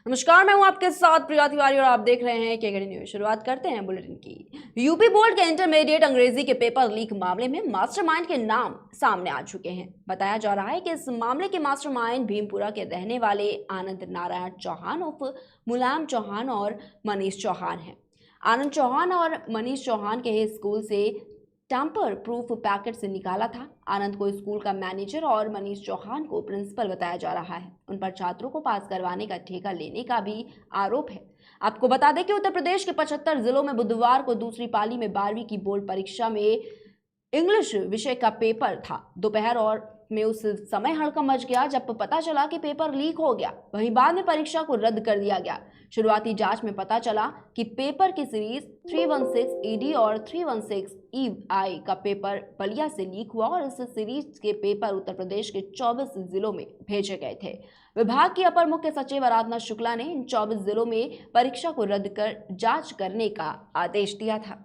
नमस्कार, मैं हूं आपके साथ प्रिया तिवारी और आप देख रहे हैं केकेडी न्यूज। शुरुआत करते हैं बुलेटिन की। यूपी बोर्ड के इंटरमीडिएट अंग्रेजी के पेपर लीक मामले में मास्टरमाइंड के नाम सामने आ चुके हैं। बताया जा रहा है कि इस मामले के मास्टरमाइंड भीमपुरा के रहने वाले आनंद नारायण चौहान उर्फ मुलायम चौहान और मनीष चौहान हैं। आनंद चौहान और मनीष चौहान के स्कूल से टैंपर प्रूफ पैकेट से निकाला था। आनंद को स्कूल का मैनेजर और मनीष चौहान को प्रिंसिपल बताया जा रहा है। उन पर छात्रों को पास करवाने का ठेका लेने का भी आरोप है। आपको बता दें कि उत्तर प्रदेश के 75 जिलों में बुधवार को दूसरी पाली में 12वीं की बोर्ड परीक्षा में इंग्लिश विषय का पेपर था। दोपहर और में उस समय हड़कंप मच गया जब पता चला कि पेपर लीक हो गया। वहीं बाद में परीक्षा को रद्द कर दिया गया। शुरुआती जांच में पता चला कि पेपर की सीरीज 316 ईडी और 316 ईआई का पेपर बलिया से लीक हुआ और इस सीरीज के पेपर उत्तर प्रदेश के 24 जिलों में भेजे गए थे। विभाग की अपर मुख्य सचिव आराधना शुक्ला ने इन 24 जिलों में परीक्षा को रद्द कर जांच करने का आदेश दिया था।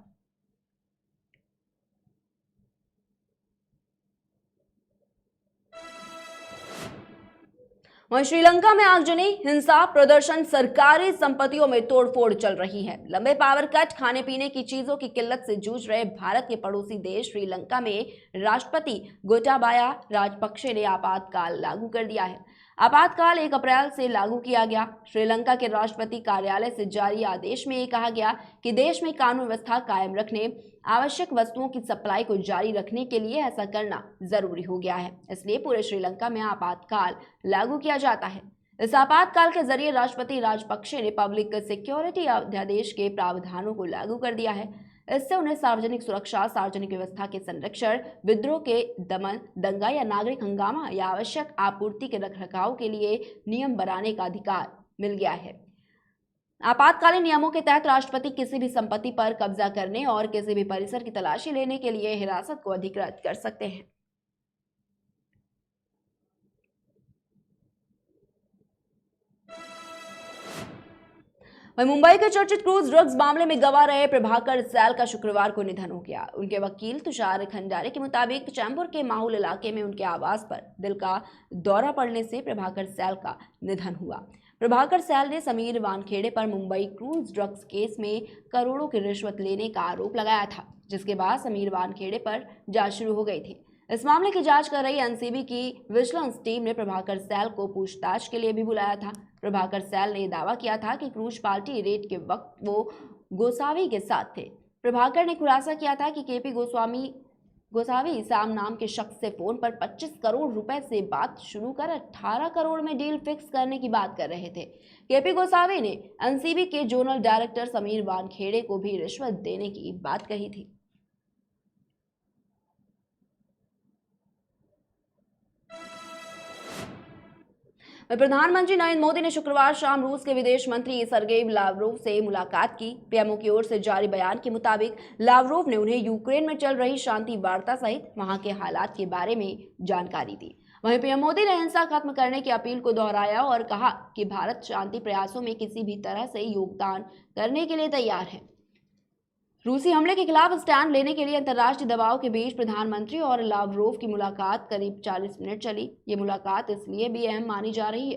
वहीं श्रीलंका में आगजनी, हिंसा, प्रदर्शन, सरकारी संपत्तियों में तोड़फोड़ चल रही है। लंबे पावर कट, खाने पीने की चीजों की किल्लत से जूझ रहे भारत के पड़ोसी देश श्रीलंका में राष्ट्रपति गोटाबाया राजपक्षे ने आपातकाल लागू कर दिया है। आपातकाल 1 अप्रैल से लागू किया गया। श्रीलंका के राष्ट्रपति कार्यालय से जारी आदेश में ये कहा गया कि देश में कानून व्यवस्था कायम रखने, आवश्यक वस्तुओं की सप्लाई को जारी रखने के लिए ऐसा करना जरूरी हो गया है। इसलिए पूरे श्रीलंका में आपातकाल लागू किया जाता है। इस आपातकाल के जरिए राष्ट्रपति राजपक्षे ने पब्लिक सिक्योरिटी अध्यादेश के प्रावधानों को लागू कर दिया है। इससे उन्हें सार्वजनिक सुरक्षा, सार्वजनिक व्यवस्था के संरक्षण, विद्रोह के दमन, दंगा या नागरिक हंगामा या आवश्यक आपूर्ति के रखरखाव के लिए नियम बनाने का अधिकार मिल गया है। आपातकालीन नियमों के तहत राष्ट्रपति किसी भी संपत्ति पर कब्जा करने और किसी भी परिसर की तलाशी लेने के लिए हिरासत को अधिकृत कर सकते हैं। वहीं मुंबई के चर्चित क्रूज ड्रग्स मामले में गवाह रहे प्रभाकर सैल का शुक्रवार को निधन हो गया। उनके वकील तुषार खंडारे के मुताबिक चैम्बूर के माहौल इलाके में उनके आवास पर दिल का दौरा पड़ने से प्रभाकर सैल का निधन हुआ। प्रभाकर सैल ने समीर वानखेड़े पर मुंबई क्रूज ड्रग्स केस में करोड़ों की रिश्वत लेने का आरोप लगाया था, जिसके बाद समीर वानखेड़े पर जांच शुरू हो गई थी। इस मामले की जांच कर रही एनसीबी की विजिलेंस टीम ने प्रभाकर सैल को पूछताछ के लिए भी बुलाया था। प्रभाकर सैल ने दावा किया था कि क्रूज पार्टी रेड के वक्त वो गोसावी के साथ थे। प्रभाकर ने खुलासा किया था कि केपी गोसावी सैम नाम के शख्स से फोन पर 25 करोड़ रुपए से बात शुरू कर 18 करोड़ में डील फिक्स करने की बात कर रहे थे। केपी गोसावी ने एनसीबी के जोनल डायरेक्टर समीर वानखेड़े को भी रिश्वत देने की बात कही थी। प्रधानमंत्री नरेंद्र मोदी ने शुक्रवार शाम रूस के विदेश मंत्री सरगेई लावरोव से मुलाकात की। पीएमओ की ओर से जारी बयान के मुताबिक लावरोव ने उन्हें यूक्रेन में चल रही शांति वार्ता सहित वहां के हालात के बारे में जानकारी दी। वहीं पीएम मोदी ने हिंसा खत्म करने की अपील को दोहराया और कहा कि भारत शांति प्रयासों में किसी भी तरह से योगदान करने के लिए तैयार है। रूसी हमले के खिलाफ स्टैंड लेने के लिए अंतर्राष्ट्रीय दबाव के बीच प्रधानमंत्री और लावरोव की मुलाकात करीब 40 मिनट चली। ये मुलाकात इसलिए भी अहम मानी जा रही है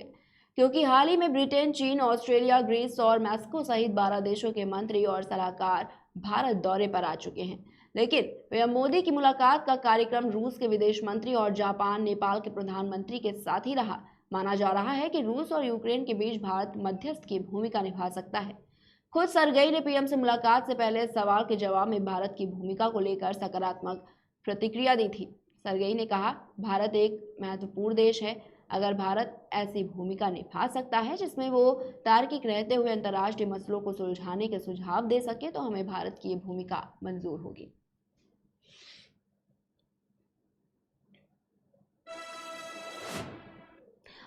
क्योंकि हाल ही में ब्रिटेन, चीन, ऑस्ट्रेलिया, ग्रीस और मैक्सिको सहित 12 देशों के मंत्री और सलाहकार भारत दौरे पर आ चुके हैं। लेकिन पीएम मोदी की मुलाकात का कार्यक्रम रूस के विदेश मंत्री और जापान, नेपाल के प्रधानमंत्री के साथ ही रहा। माना जा रहा है कि रूस और यूक्रेन के बीच भारत मध्यस्थ की भूमिका निभा सकता है। खुद सरगेई ने पीएम से मुलाकात से पहले सवाल के जवाब में भारत की भूमिका को लेकर सकारात्मक प्रतिक्रिया दी थी। सरगेई ने कहा, भारत एक महत्वपूर्ण देश है। अगर भारत ऐसी भूमिका निभा सकता है जिसमें वो तार्किक रहते हुए अंतर्राष्ट्रीय मसलों को सुलझाने के सुझाव दे सके तो हमें भारत की ये भूमिका मंजूर होगी।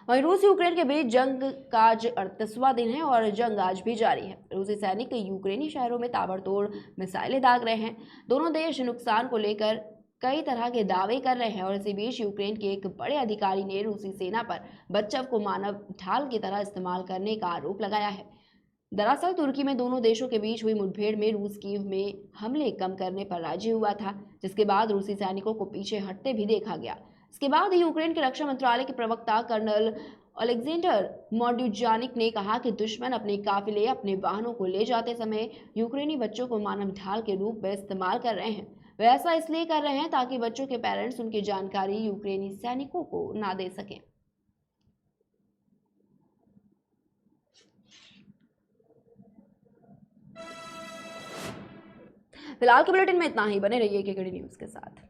वहीं रूस यूक्रेन के बीच जंग का आज 38वां दिन है और जंग आज भी जारी है। रूसी सैनिक यूक्रेनी शहरों में ताबड़तोड़ मिसाइलें दाग रहे हैं। दोनों देश नुकसान को लेकर कई तरह के दावे कर रहे हैं और इसी बीच यूक्रेन के एक बड़े अधिकारी ने रूसी सेना पर बच्चों को मानव ढाल की तरह इस्तेमाल करने का आरोप लगाया है। दरअसल तुर्की में दोनों देशों के बीच हुई मुठभेड़ में रूस कीव में हमले कम करने पर राजी हुआ था, जिसके बाद रूसी सैनिकों को पीछे हटते भी देखा गया। इसके बाद यूक्रेन के रक्षा मंत्रालय के प्रवक्ता कर्नल अलेक्जेंडर मॉड्यूजानिक ने कहा कि दुश्मन अपने काफिले अपने वाहनों को ले जाते समय यूक्रेनी बच्चों को मानव ढाल के रूप में इस्तेमाल कर रहे हैं। वे ऐसा इसलिए कर रहे हैं ताकि बच्चों के पेरेंट्स उनकी जानकारी यूक्रेनी सैनिकों को ना दे सकें। फिलहाल के बुलेटिन में इतना ही। बने रहिए केकेडी न्यूज के साथ।